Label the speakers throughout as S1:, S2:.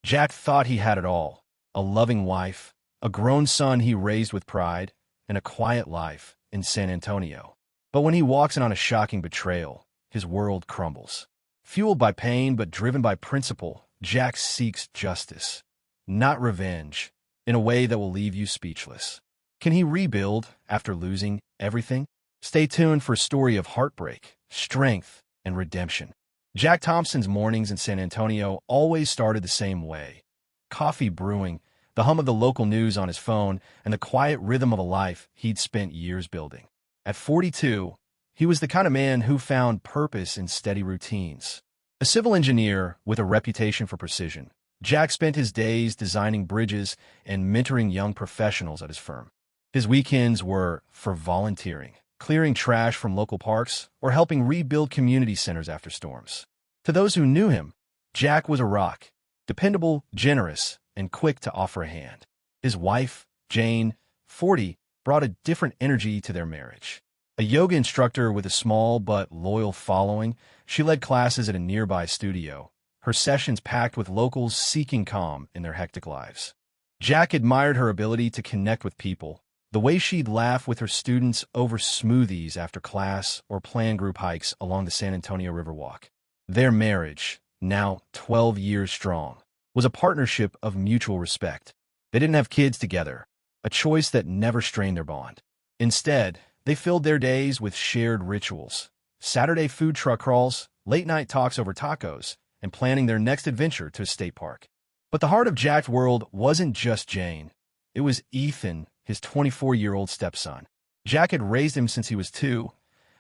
S1: Jack thought he had it all: a loving wife, a grown son he raised with pride, and a quiet life in San Antonio. But when he walks in on a shocking betrayal, his world crumbles. Fueled by pain but driven by principle, Jack seeks justice, not revenge, in a way that will leave you speechless. Can he rebuild after losing everything? Stay tuned for a story of heartbreak, strength, and redemption. Jack Thompson's mornings in San Antonio always started the same way: coffee brewing, the hum of the local news on his phone, and the quiet rhythm of a life he'd spent years building. At 42, he was the kind of man who found purpose in steady routines. A civil engineer with a reputation for precision, Jack spent his days designing bridges and mentoring young professionals at his firm. His weekends were for volunteering, clearing trash from local parks, or helping rebuild community centers after storms. To those who knew him, Jack was a rock, dependable, generous, and quick to offer a hand. His wife, Jane, 40, brought a different energy to their marriage. A yoga instructor with a small but loyal following, she led classes at a nearby studio, her sessions packed with locals seeking calm in their hectic lives. Jack admired her ability to connect with people, the way she'd laugh with her students over smoothies after class or plan group hikes along the San Antonio Riverwalk. Their marriage, now 12 years strong, was a partnership of mutual respect. They didn't have kids together, a choice that never strained their bond. Instead, they filled their days with shared rituals: Saturday food truck crawls, late-night talks over tacos, and planning their next adventure to a state park. But the heart of Jack's world wasn't just Jane. It was Ethan, his 24-year-old stepson. Jack had raised him since he was 2,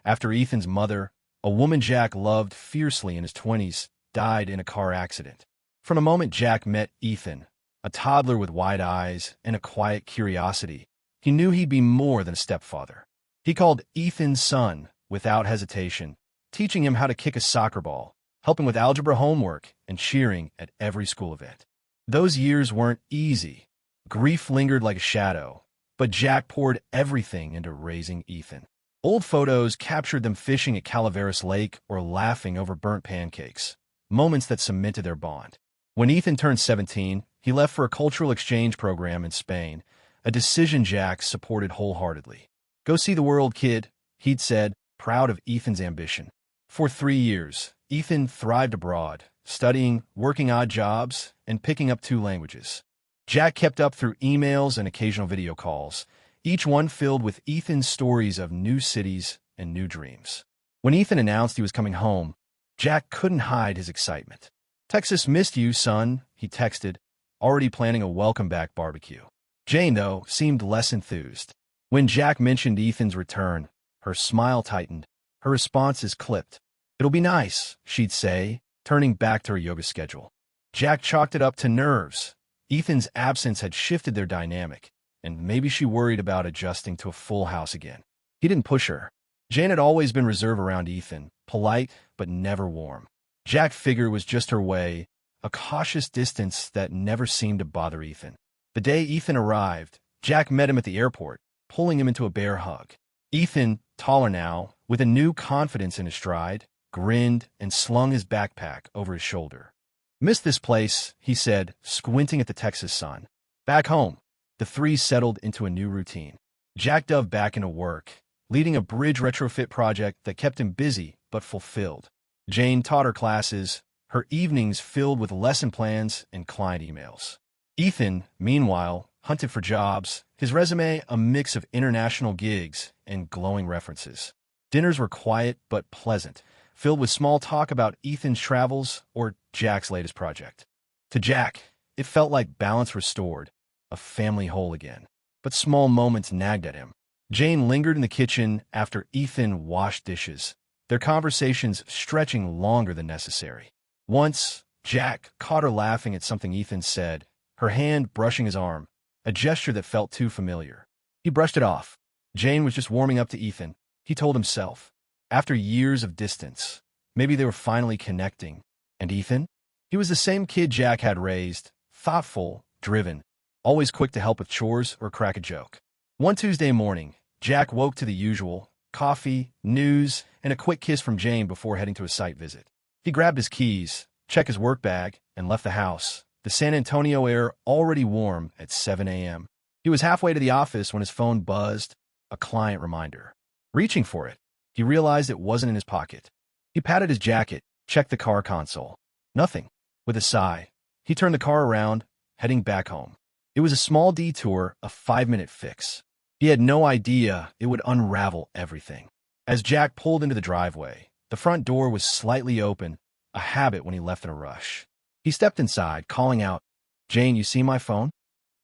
S1: after Ethan's mother, a woman Jack loved fiercely in his 20s, died in a car accident. From the moment Jack met Ethan, a toddler with wide eyes and a quiet curiosity, he knew he'd be more than a stepfather. He called Ethan son without hesitation, teaching him how to kick a soccer ball, helping with algebra homework, and cheering at every school event. Those years weren't easy. Grief lingered like a shadow, but Jack poured everything into raising Ethan. Old photos captured them fishing at Calaveras Lake or laughing over burnt pancakes, moments that cemented their bond. When Ethan turned 17, he left for a cultural exchange program in Spain, a decision Jack supported wholeheartedly. "Go see the world, kid," he'd said, proud of Ethan's ambition. For 3 years, Ethan thrived abroad, studying, working odd jobs, and picking up 2 languages. Jack kept up through emails and occasional video calls, each one filled with Ethan's stories of new cities and new dreams. When Ethan announced he was coming home, Jack couldn't hide his excitement. "Texas missed you, son," he texted, already planning a welcome-back barbecue. Jane, though, seemed less enthused. When Jack mentioned Ethan's return, her smile tightened, her responses clipped. "It'll be nice," she'd say, turning back to her yoga schedule. Jack chalked it up to nerves. Ethan's absence had shifted their dynamic, and maybe she worried about adjusting to a full house again. He didn't push her. Jane had always been reserved around Ethan, polite but never warm. Jack figured it was just her way, a cautious distance that never seemed to bother Ethan. The day Ethan arrived, Jack met him at the airport, pulling him into a bear hug. Ethan, taller now, with a new confidence in his stride, grinned and slung his backpack over his shoulder. "Missed this place," he said, squinting at the Texas sun. "Back home." The 3 settled into a new routine. Jack dove back into work, leading a bridge retrofit project that kept him busy but fulfilled. Jane taught her classes, her evenings filled with lesson plans and client emails. Ethan, meanwhile, hunted for jobs, his resume a mix of international gigs and glowing references. Dinners were quiet but pleasant, filled with small talk about Ethan's travels or Jack's latest project. To Jack, it felt like balance restored, a family whole again. But small moments nagged at him. Jane lingered in the kitchen after Ethan washed dishes, their conversations stretching longer than necessary. Once, Jack caught her laughing at something Ethan said, her hand brushing his arm, a gesture that felt too familiar. He brushed it off. Jane was just warming up to Ethan, he told himself. After years of distance, maybe they were finally connecting. And Ethan? He was the same kid Jack had raised, thoughtful, driven, always quick to help with chores or crack a joke. One Tuesday morning, Jack woke to the usual: coffee, news, and a quick kiss from Jane before heading to a site visit. He grabbed his keys, checked his work bag, and left the house, the San Antonio air already warm at 7 a.m. He was halfway to the office when his phone buzzed, a client reminder. Reaching for it, he realized it wasn't in his pocket. He patted his jacket, checked the car console. Nothing. With a sigh, he turned the car around, heading back home. It was a small detour, a 5-minute fix. He had no idea it would unravel everything. As Jack pulled into the driveway, the front door was slightly open, a habit when he left in a rush. He stepped inside, calling out, "Jane, you see my phone?"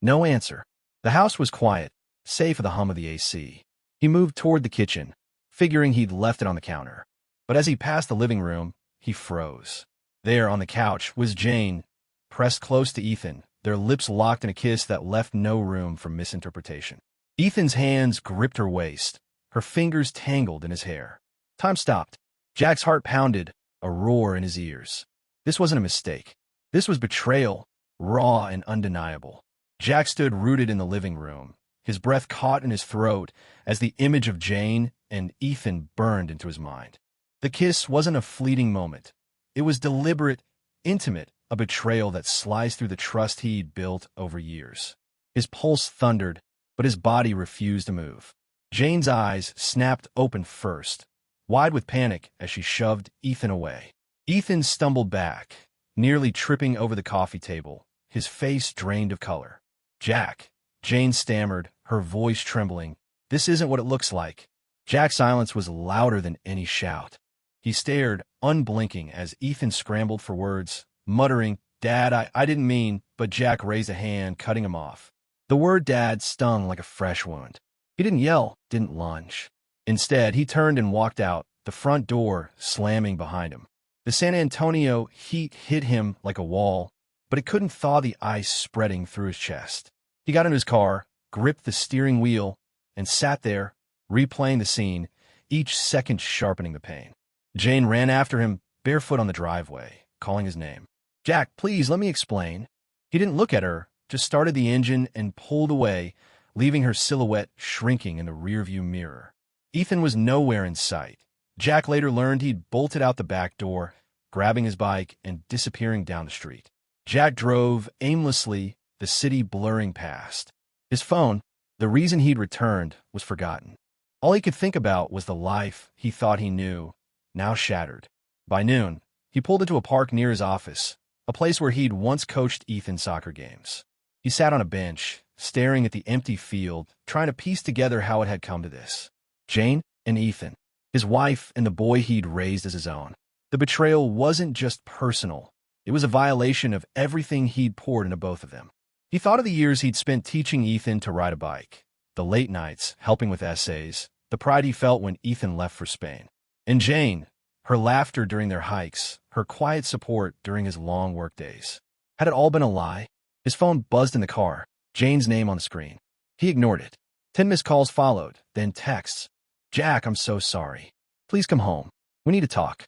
S1: No answer. The house was quiet, save for the hum of the AC. He moved toward the kitchen, figuring he'd left it on the counter. But as he passed the living room, he froze. There, on the couch, was Jane, pressed close to Ethan, their lips locked in a kiss that left no room for misinterpretation. Ethan's hands gripped her waist, her fingers tangled in his hair. Time stopped. Jack's heart pounded, a roar in his ears. This wasn't a mistake. This was betrayal, raw and undeniable. Jack stood rooted in the living room, his breath caught in his throat as the image of Jane and Ethan burned into his mind. The kiss wasn't a fleeting moment. It was deliberate, intimate, a betrayal that sliced through the trust he'd built over years. His pulse thundered, but his body refused to move. Jane's eyes snapped open first, wide with panic as she shoved Ethan away. Ethan stumbled back, nearly tripping over the coffee table, his face drained of color. "Jack," Jane stammered, her voice trembling. "This isn't what it looks like." Jack's silence was louder than any shout. He stared, unblinking, as Ethan scrambled for words, muttering, "Dad, I didn't mean," but Jack raised a hand, cutting him off. The word "dad" stung like a fresh wound. He didn't yell, didn't lunge. Instead, he turned and walked out, the front door slamming behind him. The San Antonio heat hit him like a wall, but it couldn't thaw the ice spreading through his chest. He got into his car, gripped the steering wheel, and sat there, replaying the scene, each second sharpening the pain. Jane ran after him, barefoot on the driveway, calling his name. "Jack, please, let me explain." He didn't look at her, just started the engine and pulled away, leaving her silhouette shrinking in the rearview mirror. Ethan was nowhere in sight. Jack later learned he'd bolted out the back door, grabbing his bike and disappearing down the street. Jack drove aimlessly, the city blurring past. His phone, the reason he'd returned, was forgotten. All he could think about was the life he thought he knew, now shattered. By noon, he pulled into a park near his office, a place where he'd once coached Ethan's soccer games. He sat on a bench, staring at the empty field, trying to piece together how it had come to this. Jane and Ethan, his wife and the boy he'd raised as his own. The betrayal wasn't just personal. It was a violation of everything he'd poured into both of them. He thought of the years he'd spent teaching Ethan to ride a bike, the late nights helping with essays, the pride he felt when Ethan left for Spain. And Jane, her laughter during their hikes, her quiet support during his long workdays. Had it all been a lie? His phone buzzed in the car, Jane's name on the screen. He ignored it. 10 missed calls followed, then texts. "Jack, I'm so sorry. Please come home. We need to talk."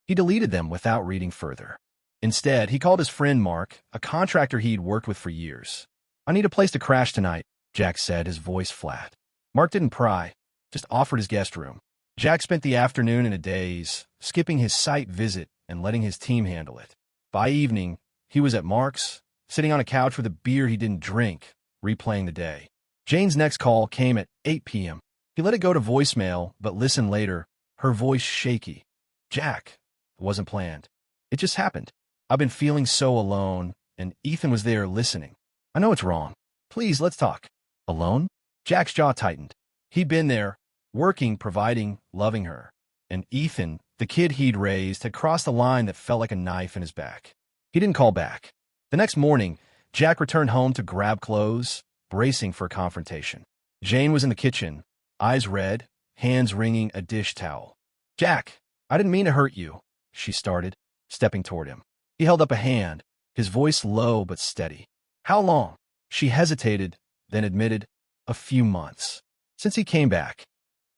S1: He deleted them without reading further. Instead, he called his friend Mark, a contractor he'd worked with for years. "I need a place to crash tonight," Jack said, his voice flat. Mark didn't pry, just offered his guest room. Jack spent the afternoon in a daze, skipping his site visit and letting his team handle it. By evening, he was at Mark's, sitting on a couch with a beer he didn't drink, replaying the day. Jane's next call came at 8 p.m. He let it go to voicemail, but listened later, her voice shaky. "Jack, it wasn't planned. It just happened. I've been feeling so alone, and Ethan was there listening. I know it's wrong. Please, let's talk." Alone? Jack's jaw tightened. He'd been there, working, providing, loving her. And Ethan, the kid he'd raised, had crossed a line that felt like a knife in his back. He didn't call back. The next morning, Jack returned home to grab clothes, bracing for a confrontation. Jane was in the kitchen, eyes red, hands wringing a dish towel. "Jack, I didn't mean to hurt you," she started, stepping toward him. He held up a hand, his voice low but steady. "How long?" She hesitated, then admitted, "A few months. Since he came back."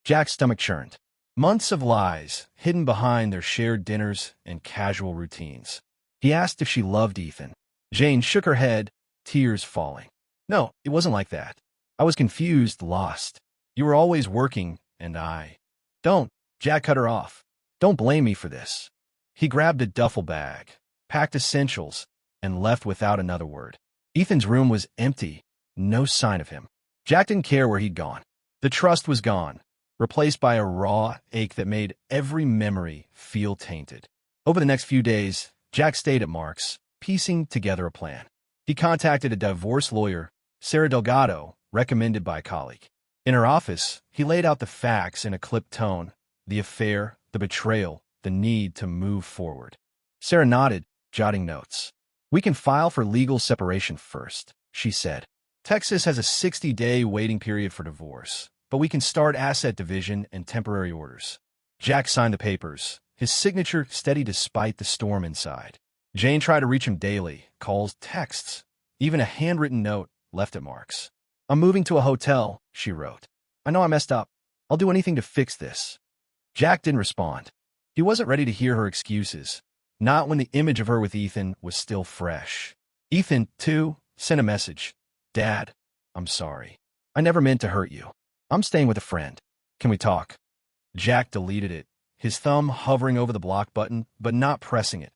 S1: Jack's stomach churned. Months of lies, hidden behind their shared dinners and casual routines. He asked if she loved Ethan. Jane shook her head, tears falling. "No, it wasn't like that. I was confused, lost. You were always working, and I—" "Don't," Jack cut her off. "Don't blame me for this." He grabbed a duffel bag, packed essentials, and left without another word. Ethan's room was empty, no sign of him. Jack didn't care where he'd gone. The trust was gone, replaced by a raw ache that made every memory feel tainted. Over the next few days, Jack stayed at Mark's, piecing together a plan. He contacted a divorce lawyer, Sarah Delgado, recommended by a colleague. In her office, he laid out the facts in a clipped tone, the affair, the betrayal, the need to move forward. Sarah nodded, jotting notes. "We can file for legal separation first," she said. "Texas has a 60-day waiting period for divorce, but we can start asset division and temporary orders." Jack signed the papers, his signature steady despite the storm inside. Jane tried to reach him daily, calls, texts, even a handwritten note left at Mark's. "I'm moving to a hotel," she wrote. "I know I messed up. I'll do anything to fix this." Jack didn't respond. He wasn't ready to hear her excuses, not when the image of her with Ethan was still fresh. Ethan, too, sent a message. "Dad, I'm sorry. I never meant to hurt you. I'm staying with a friend. Can we talk?" Jack deleted it, his thumb hovering over the block button, but not pressing it.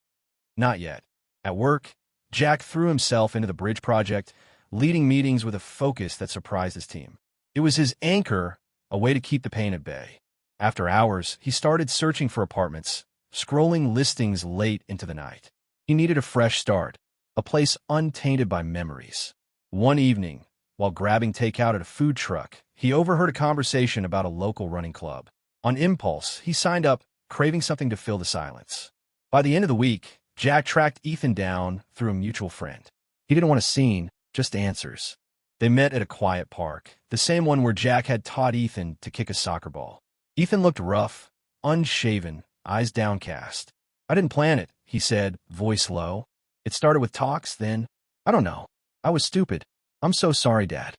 S1: Not yet. At work, Jack threw himself into the bridge project, leading meetings with a focus that surprised his team. It was his anchor, a way to keep the pain at bay. After hours, he started searching for apartments, scrolling listings late into the night. He needed a fresh start, a place untainted by memories. One evening, while grabbing takeout at a food truck, he overheard a conversation about a local running club. On impulse, he signed up, craving something to fill the silence. By the end of the week, Jack tracked Ethan down through a mutual friend. He didn't want a scene, just answers. They met at a quiet park, the same one where Jack had taught Ethan to kick a soccer ball. Ethan looked rough, unshaven, eyes downcast. "I didn't plan it," he said, voice low. "It started with talks, then, I don't know. I was stupid. I'm so sorry, Dad."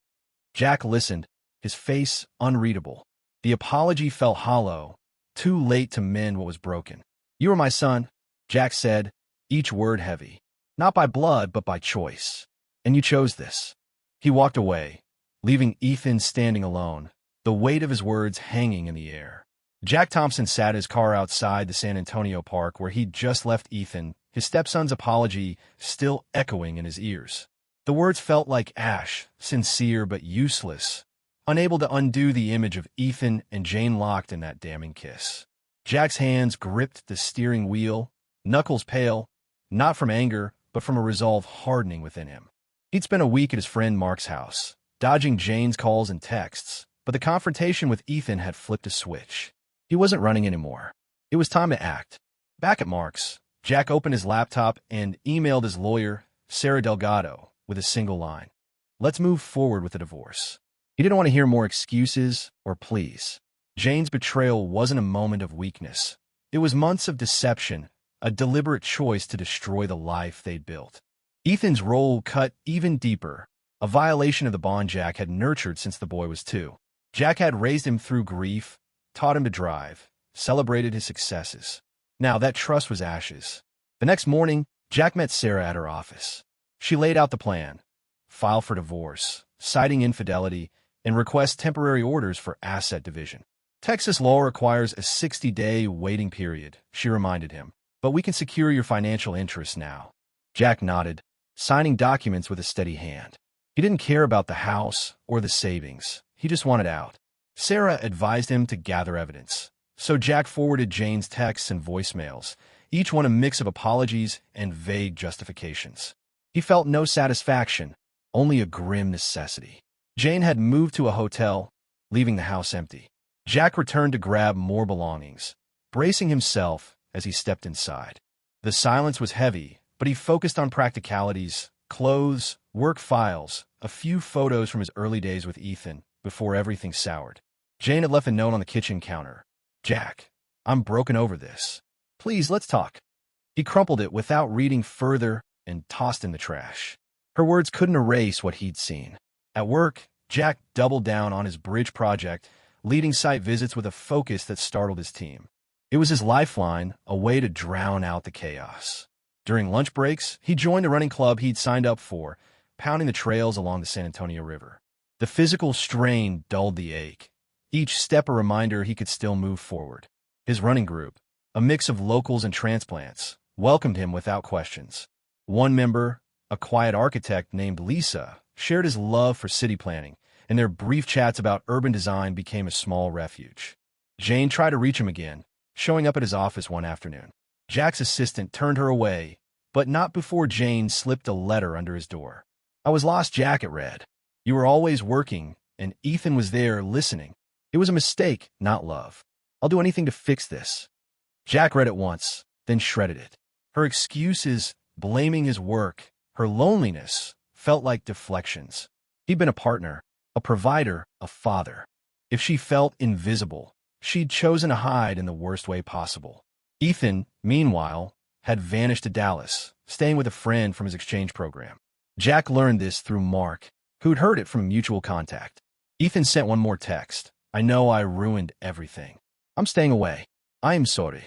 S1: Jack listened, his face unreadable. The apology felt hollow, too late to mend what was broken. "You were my son," Jack said, each word heavy. "Not by blood, but by choice. And you chose this." He walked away, leaving Ethan standing alone, the weight of his words hanging in the air. Jack Thompson sat his car outside the San Antonio park where he'd just left Ethan, his stepson's apology still echoing in his ears. The words felt like ash, sincere but useless, unable to undo the image of Ethan and Jane locked in that damning kiss. Jack's hands gripped the steering wheel, knuckles pale, not from anger, but from a resolve hardening within him. He'd spent a week at his friend Mark's house, dodging Jane's calls and texts, but the confrontation with Ethan had flipped a switch. He wasn't running anymore. It was time to act. Back at Mark's, Jack opened his laptop and emailed his lawyer, Sarah Delgado, with a single line. "Let's move forward with the divorce." He didn't want to hear more excuses or pleas. Jane's betrayal wasn't a moment of weakness. It was months of deception, a deliberate choice to destroy the life they'd built. Ethan's role cut even deeper, a violation of the bond Jack had nurtured since the boy was 2. Jack had raised him through grief, taught him to drive, celebrated his successes. Now that trust was ashes. The next morning, Jack met Sarah at her office. She laid out the plan: file for divorce, citing infidelity, and request temporary orders for asset division. "Texas law requires a 60-day waiting period," she reminded him, "but we can secure your financial interests now." Jack nodded, signing documents with a steady hand. He didn't care about the house or the savings. He just wanted out. Sarah advised him to gather evidence, so Jack forwarded Jane's texts and voicemails, each one a mix of apologies and vague justifications. He felt no satisfaction, only a grim necessity. Jane had moved to a hotel, leaving the house empty. Jack returned to grab more belongings, bracing himself as he stepped inside. The silence was heavy, but he focused on practicalities: clothes, work files, a few photos from his early days with Ethan, before everything soured. Jane had left a note on the kitchen counter. "Jack, I'm broken over this. Please, let's talk." He crumpled it without reading further and tossed in the trash. Her words couldn't erase what he'd seen. At work, Jack doubled down on his bridge project, leading site visits with a focus that startled his team. It was his lifeline, a way to drown out the chaos. During lunch breaks, he joined a running club he'd signed up for, pounding the trails along the San Antonio River. The physical strain dulled the ache, each step a reminder he could still move forward. His running group, a mix of locals and transplants, welcomed him without questions. One member, a quiet architect named Lisa, shared his love for city planning, and their brief chats about urban design became a small refuge. Jane tried to reach him again, showing up at his office one afternoon. Jack's assistant turned her away, but not before Jane slipped a letter under his door. "I was lost, Jack," it read. "You were always working, and Ethan was there listening. It was a mistake, not love. I'll do anything to fix this." Jack read it once, then shredded it. Her excuses, blaming his work, her loneliness, felt like deflections. He'd been a partner, a provider, a father. If she felt invisible, she'd chosen to hide in the worst way possible. Ethan, meanwhile, had vanished to Dallas, staying with a friend from his exchange program. Jack learned this through Mark, who'd heard it from a mutual contact. Ethan sent one more text. "I know I ruined everything. I'm staying away. I am sorry."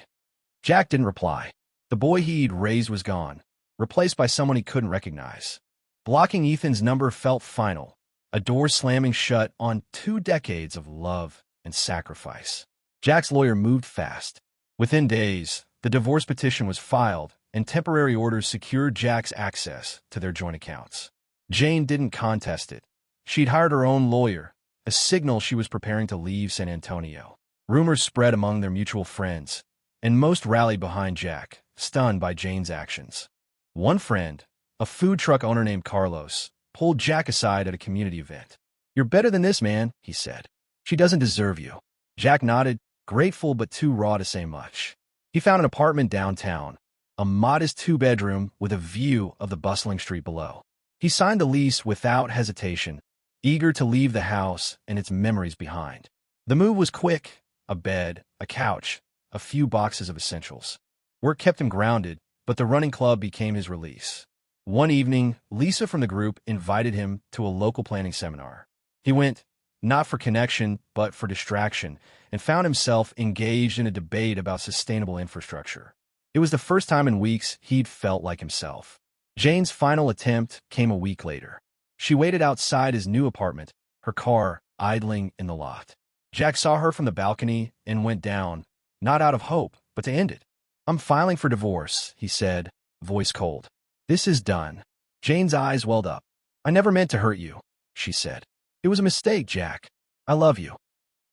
S1: Jack didn't reply. The boy he'd raised was gone, replaced by someone he couldn't recognize. Blocking Ethan's number felt final, a door slamming shut on 2 decades of love and sacrifice. Jack's lawyer moved fast. Within days, the divorce petition was filed, and temporary orders secured Jack's access to their joint accounts. Jane didn't contest it. She'd hired her own lawyer, a signal she was preparing to leave San Antonio. Rumors spread among their mutual friends, and most rallied behind Jack, stunned by Jane's actions. One friend, a food truck owner named Carlos, pulled Jack aside at a community event. "You're better than this, man," he said. "She doesn't deserve you." Jack nodded, grateful but too raw to say much. He found an apartment downtown, a modest 2-bedroom with a view of the bustling street below. He signed the lease without hesitation, eager to leave the house and its memories behind. The move was quick: a bed, a couch, a few boxes of essentials. Work kept him grounded, but the running club became his release. One evening, Lisa from the group invited him to a local planning seminar. He went, not for connection, but for distraction, and found himself engaged in a debate about sustainable infrastructure. It was the first time in weeks he'd felt like himself. Jane's final attempt came a week later. She waited outside his new apartment, her car idling in the lot. Jack saw her from the balcony and went down, not out of hope, but to end it. "I'm filing for divorce," he said, voice cold. "This is done." Jane's eyes welled up. "I never meant to hurt you," she said. "It was a mistake, Jack. I love you."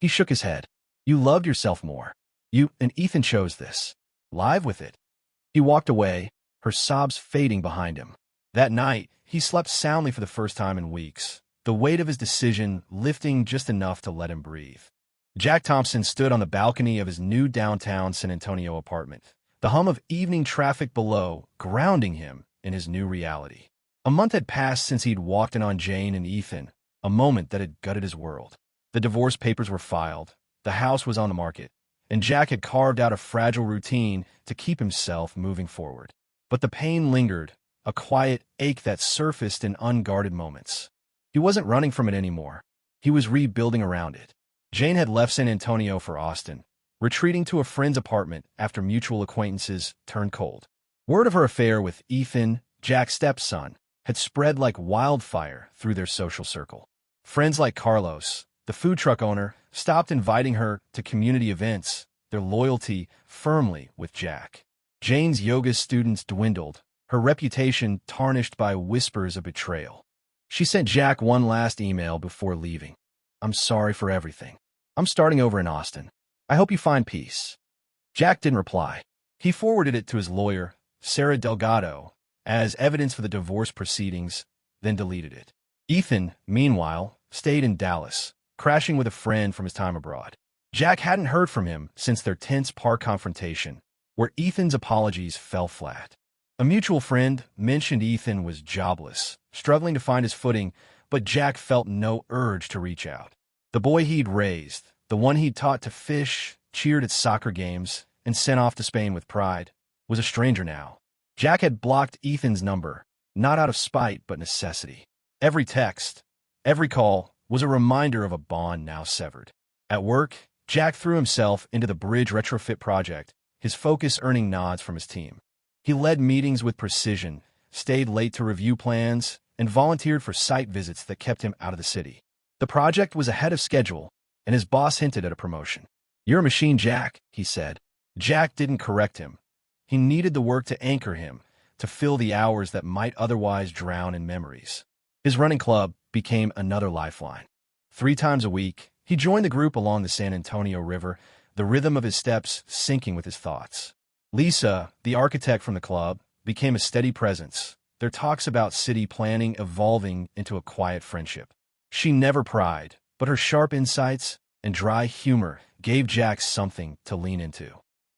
S1: He shook his head. "You loved yourself more. You and Ethan chose this. Live with it." He walked away, her sobs fading behind him. That night, he slept soundly for the first time in weeks, the weight of his decision lifting just enough to let him breathe. Jack Thompson stood on the balcony of his new downtown San Antonio apartment, the hum of evening traffic below grounding him in his new reality. A month had passed since he'd walked in on Jane and Ethan, a moment that had gutted his world. The divorce papers were filed, the house was on the market, and Jack had carved out a fragile routine to keep himself moving forward. But the pain lingered, a quiet ache that surfaced in unguarded moments. He wasn't running from it anymore. He was rebuilding around it. Jane had left San Antonio for Austin, retreating to a friend's apartment after mutual acquaintances turned cold. Word of her affair with Ethan, Jack's stepson, had spread like wildfire through their social circle. Friends like Carlos, the food truck owner, stopped inviting her to community events, their loyalty firmly with Jack. Jane's yoga students dwindled, her reputation tarnished by whispers of betrayal. She sent Jack one last email before leaving. "I'm sorry for everything. I'm starting over in Austin. I hope you find peace." Jack didn't reply. He forwarded it to his lawyer, Sarah Delgado, as evidence for the divorce proceedings, then deleted it. Ethan, meanwhile, stayed in Dallas, crashing with a friend from his time abroad. Jack hadn't heard from him since their tense park confrontation, where Ethan's apologies fell flat. A mutual friend mentioned Ethan was jobless, struggling to find his footing, but Jack felt no urge to reach out. The boy he'd raised, the one he'd taught to fish, cheered at soccer games, and sent off to Spain with pride, was a stranger now. Jack had blocked Ethan's number, not out of spite but necessity. Every text, every call, was a reminder of a bond now severed. At work, Jack threw himself into the bridge retrofit project, his focus earning nods from his team. He led meetings with precision, stayed late to review plans, and volunteered for site visits that kept him out of the city. The project was ahead of schedule, and his boss hinted at a promotion. "You're a machine, Jack," he said. Jack didn't correct him. He needed the work to anchor him, to fill the hours that might otherwise drown in memories. His running club became another lifeline. 3 times a week, he joined the group along the San Antonio River, the rhythm of his steps syncing with his thoughts. Lisa, the architect from the club, became a steady presence, their talks about city planning evolving into a quiet friendship. She never pried, but her sharp insights and dry humor gave Jack something to lean into.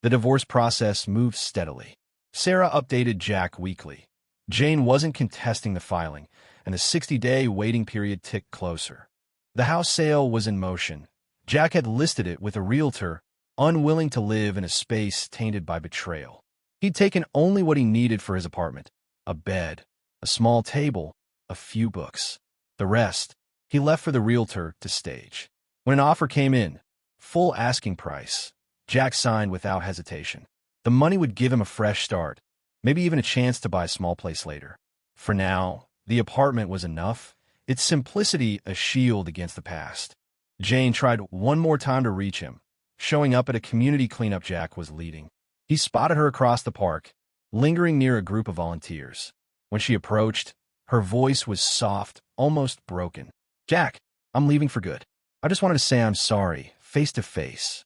S1: The divorce process moved steadily. Sarah updated Jack weekly. Jane wasn't contesting the filing, and the 60-day waiting period ticked closer. The house sale was in motion. Jack had listed it with a realtor, unwilling to live in a space tainted by betrayal. He'd taken only what he needed for his apartment: a bed, a small table, a few books. The rest, he left for the realtor to stage. When an offer came in, full asking price, Jack signed without hesitation. The money would give him a fresh start, maybe even a chance to buy a small place later. For now, the apartment was enough, its simplicity a shield against the past. Jane tried one more time to reach him, showing up at a community cleanup Jack was leading. He spotted her across the park, lingering near a group of volunteers. When she approached, her voice was soft, almost broken. "Jack, I'm leaving for good. I just wanted to say I'm sorry, face to face."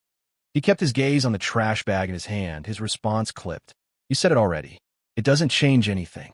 S1: He kept his gaze on the trash bag in his hand, his response clipped. "You said it already. It doesn't change anything."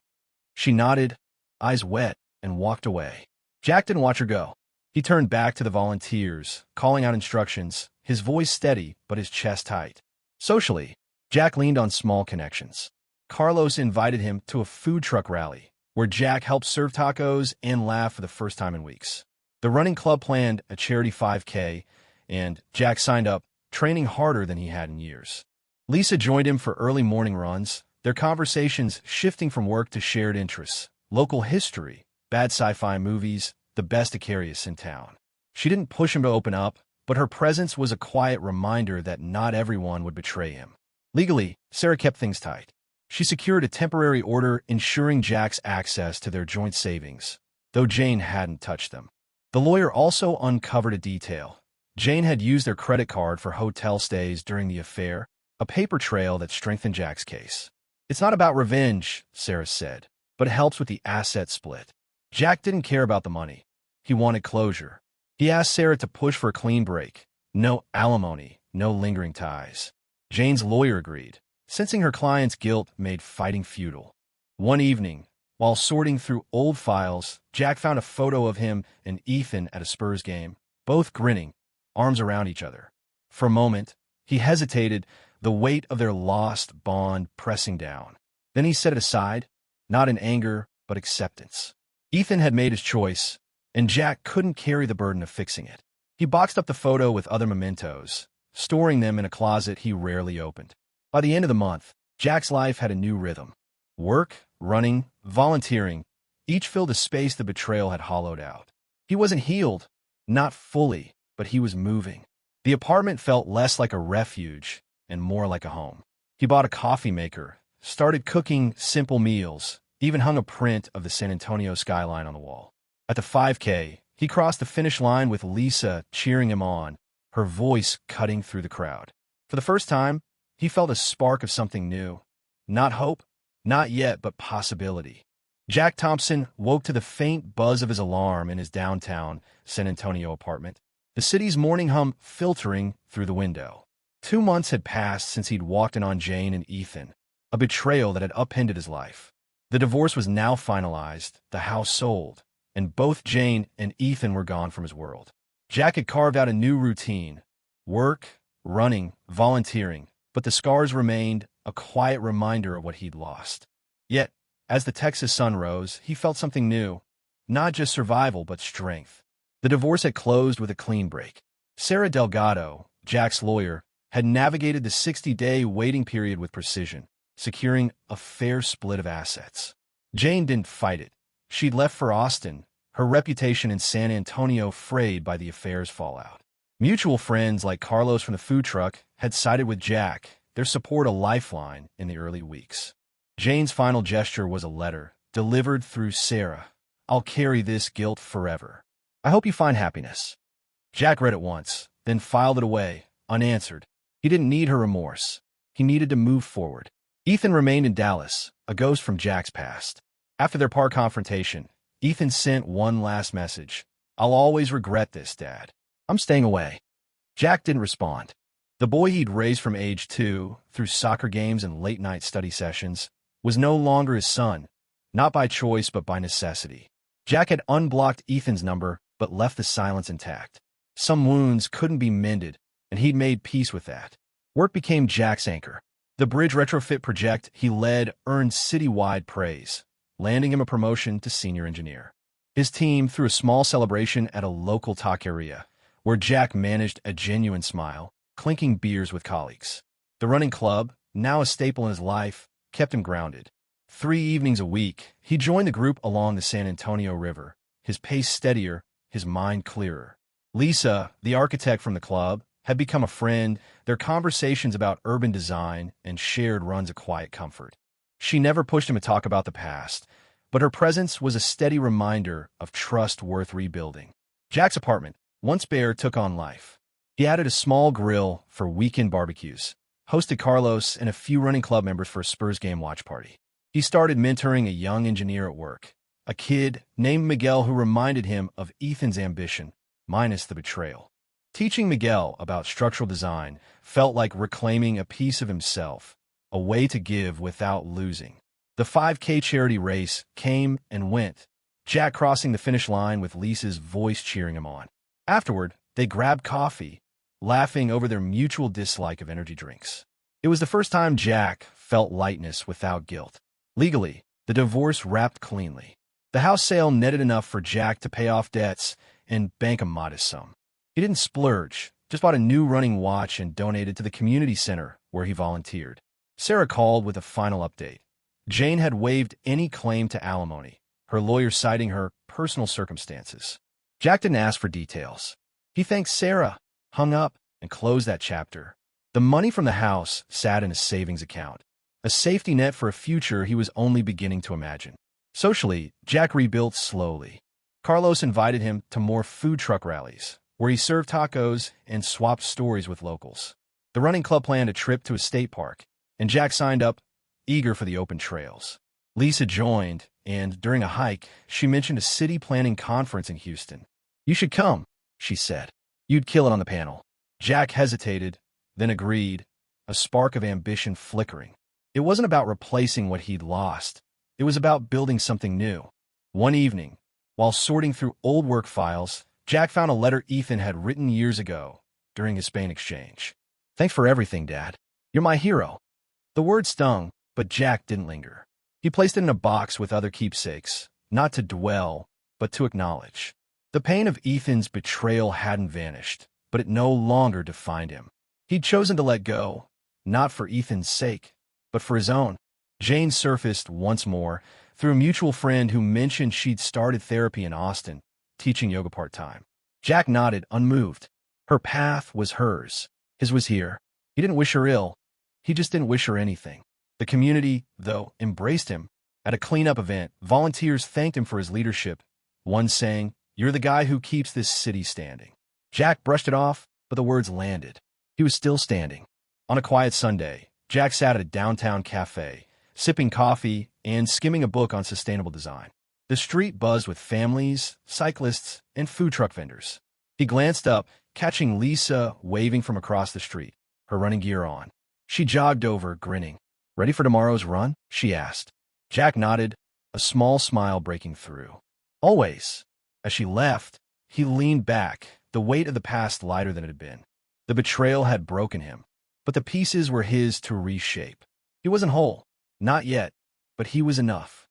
S1: She nodded, eyes wet, and walked away. Jack didn't watch her go. He turned back to the volunteers, calling out instructions, his voice steady but his chest tight. Socially, Jack leaned on small connections. Carlos invited him to a food truck rally, where Jack helped serve tacos and laugh for the first time in weeks. The running club planned a charity 5K, and Jack signed up, training harder than he had in years. Lisa joined him for early morning runs, their conversations shifting from work to shared interests, local history, bad sci-fi movies, the best Icarius in town. She didn't push him to open up, but her presence was a quiet reminder that not everyone would betray him. Legally, Sarah kept things tight. She secured a temporary order ensuring Jack's access to their joint savings, though Jane hadn't touched them. The lawyer also uncovered a detail. Jane had used their credit card for hotel stays during the affair, a paper trail that strengthened Jack's case. "It's not about revenge," Sarah said, "but it helps with the asset split." Jack didn't care about the money. He wanted closure. He asked Sarah to push for a clean break. No alimony, no lingering ties. Jane's lawyer agreed, sensing her client's guilt made fighting futile. One evening, while sorting through old files, Jack found a photo of him and Ethan at a Spurs game, both grinning, arms around each other. For a moment, he hesitated, the weight of their lost bond pressing down. Then he set it aside, not in anger, but acceptance. Ethan had made his choice, and Jack couldn't carry the burden of fixing it. He boxed up the photo with other mementos, storing them in a closet he rarely opened. By the end of the month, Jack's life had a new rhythm. Work, running, volunteering, each filled a space the betrayal had hollowed out. He wasn't healed, not fully, but he was moving. The apartment felt less like a refuge and more like a home. He bought a coffee maker, started cooking simple meals, even hung a print of the San Antonio skyline on the wall. At the 5K, he crossed the finish line with Lisa cheering him on, her voice cutting through the crowd. For the first time, he felt a spark of something new. Not hope, not yet, but possibility. Jack Thompson woke to the faint buzz of his alarm in his downtown San Antonio apartment, the city's morning hum filtering through the window. 2 months had passed since he'd walked in on Jane and Ethan, a betrayal that had upended his life. The divorce was now finalized, the house sold, and both Jane and Ethan were gone from his world. Jack had carved out a new routine: work, running, volunteering, but the scars remained, a quiet reminder of what he'd lost. Yet, as the Texas sun rose, he felt something new, not just survival, but strength. The divorce had closed with a clean break. Sarah Delgado, Jack's lawyer, had navigated the 60-day waiting period with precision, securing a fair split of assets. Jane didn't fight it. She'd left for Austin, her reputation in San Antonio frayed by the affair's fallout. Mutual friends like Carlos from the food truck had sided with Jack, their support a lifeline in the early weeks. Jane's final gesture was a letter, delivered through Sarah. "I'll carry this guilt forever. I hope you find happiness." Jack read it once, then filed it away, unanswered. He didn't need her remorse. He needed to move forward. Ethan remained in Dallas, a ghost from Jack's past. After their park confrontation, Ethan sent one last message. "I'll always regret this, Dad. I'm staying away." Jack didn't respond. The boy he'd raised from age 2 through soccer games and late-night study sessions was no longer his son, not by choice but by necessity. Jack had unblocked Ethan's number but left the silence intact. Some wounds couldn't be mended, and he'd made peace with that. Work became Jack's anchor. The bridge retrofit project he led earned citywide praise, landing him a promotion to senior engineer. His team threw a small celebration at a local taqueria, where Jack managed a genuine smile, clinking beers with colleagues. The running club, now a staple in his life, kept him grounded. 3 evenings a week, he joined the group along the San Antonio River, his pace steadier, his mind clearer. Lisa, the architect from the club, had become a friend, their conversations about urban design and shared runs a quiet comfort. She never pushed him to talk about the past, but her presence was a steady reminder of trust worth rebuilding. Jack's apartment, once bare, took on life. He added a small grill for weekend barbecues, hosted Carlos and a few running club members for a Spurs game watch party. He started mentoring a young engineer at work, a kid named Miguel who reminded him of Ethan's ambition, minus the betrayal. Teaching Miguel about structural design felt like reclaiming a piece of himself, a way to give without losing. The 5K charity race came and went, Jack crossing the finish line with Lisa's voice cheering him on. Afterward, they grabbed coffee, laughing over their mutual dislike of energy drinks. It was the first time Jack felt lightness without guilt. Legally, the divorce wrapped cleanly. The house sale netted enough for Jack to pay off debts and bank a modest sum. He didn't splurge, just bought a new running watch and donated to the community center where he volunteered. Sarah called with a final update. Jane had waived any claim to alimony, her lawyer citing her personal circumstances. Jack didn't ask for details. He thanked Sarah, hung up, and closed that chapter. The money from the house sat in a savings account, a safety net for a future he was only beginning to imagine. Socially, Jack rebuilt slowly. Carlos invited him to more food truck rallies, where he served tacos and swapped stories with locals. The running club planned a trip to a state park, and Jack signed up, eager for the open trails. Lisa joined, and during a hike, she mentioned a city planning conference in Houston. "You should come," she said. "You'd kill it on the panel." Jack hesitated, then agreed, a spark of ambition flickering. It wasn't about replacing what he'd lost. It was about building something new. One evening, while sorting through old work files, Jack found a letter Ethan had written years ago during his Spain exchange. "Thanks for everything, Dad. You're my hero." The word stung, but Jack didn't linger. He placed it in a box with other keepsakes, not to dwell, but to acknowledge. The pain of Ethan's betrayal hadn't vanished, but it no longer defined him. He'd chosen to let go, not for Ethan's sake, but for his own. Jane surfaced once more through a mutual friend who mentioned she'd started therapy in Austin, teaching yoga part-time. Jack nodded, unmoved. Her path was hers. His was here. He didn't wish her ill. He just didn't wish her anything. The community, though, embraced him. At a cleanup event, volunteers thanked him for his leadership, one saying, "You're the guy who keeps this city standing." Jack brushed it off, but the words landed. He was still standing. On a quiet Sunday, Jack sat at a downtown cafe, sipping coffee and skimming a book on sustainable design. The street buzzed with families, cyclists, and food truck vendors. He glanced up, catching Lisa waving from across the street, her running gear on. She jogged over, grinning. "Ready for tomorrow's run?" she asked. Jack nodded, a small smile breaking through. "Always." As she left, he leaned back, the weight of the past lighter than it had been. The betrayal had broken him, but the pieces were his to reshape. He wasn't whole, not yet, but he was enough.